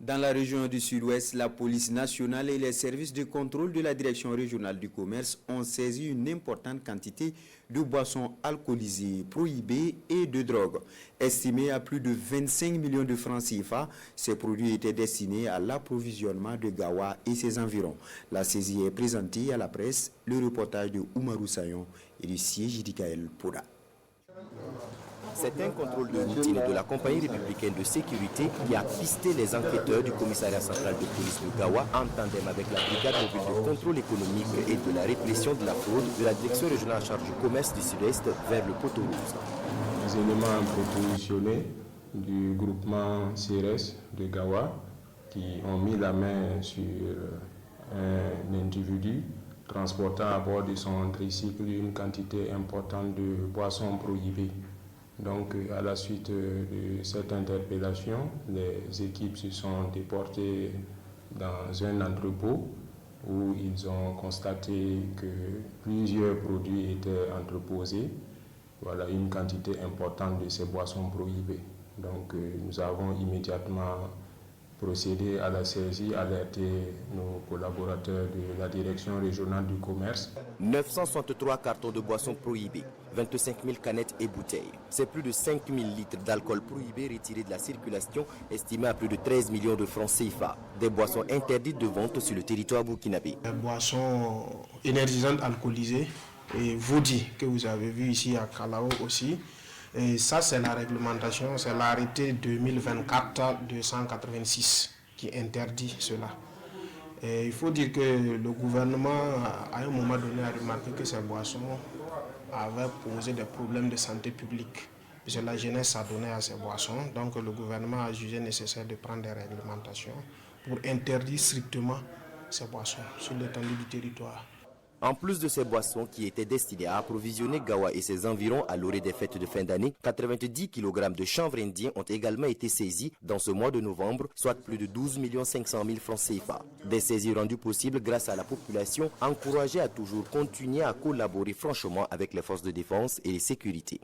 Dans la région du Sud-Ouest, la police nationale et les services de contrôle de la direction régionale du commerce ont saisi une importante quantité de boissons alcoolisées, prohibées et de drogue. Estimés à plus de 25 millions de francs CFA, ces produits étaient destinés à l'approvisionnement de Gawa et ses environs. La saisie est présentée à la presse, le reportage de Oumarou Sayon et du siège d'Ikaël Poda. C'est un contrôle de routine de la compagnie républicaine de sécurité qui a pisté les enquêteurs du commissariat central de police de Gawa en tandem avec la brigade mobile de contrôle économique et de la répression de la fraude de la direction régionale en charge du commerce du Sud-Est vers le poteau rouge. Les éléments propositionnés du groupement CRS de Gawa qui ont mis la main sur un individu transportant à bord de son tricycle une quantité importante de boissons prohibées. Donc, à la suite de cette interpellation, les équipes se sont déportées dans un entrepôt où ils ont constaté que plusieurs produits étaient entreposés. Voilà une quantité importante de ces boissons prohibées. Donc, nous avons immédiatement procédé à la saisie, alerté nos collaborateurs de la direction régionale du commerce. 963 cartons de boissons prohibées, 25 000 canettes et bouteilles. C'est plus de 5 000 litres d'alcool prohibé retirés de la circulation, estimé à plus de 13 millions de francs CFA. Des boissons interdites de vente sur le territoire burkinabé. Les boissons énergisantes alcoolisées et Vodi que vous avez vu ici à Kalao aussi. Et ça, c'est la réglementation, c'est l'arrêté 2024-286 qui interdit cela. Et il faut dire que le gouvernement, à un moment donné, a remarqué que ces boissons avaient posé des problèmes de santé publique. Parce que la jeunesse s'adonnait à ces boissons. Donc le gouvernement a jugé nécessaire de prendre des réglementations pour interdire strictement ces boissons sur l'étendue du territoire. En plus de ces boissons qui étaient destinées à approvisionner Gawa et ses environs à l'orée des fêtes de fin d'année, 90 kg de chanvre indien ont également été saisis dans ce mois de novembre, soit plus de 12 500 000 francs CFA. Des saisies rendues possibles grâce à la population encouragée à toujours continuer à collaborer franchement avec les forces de défense et de sécurité.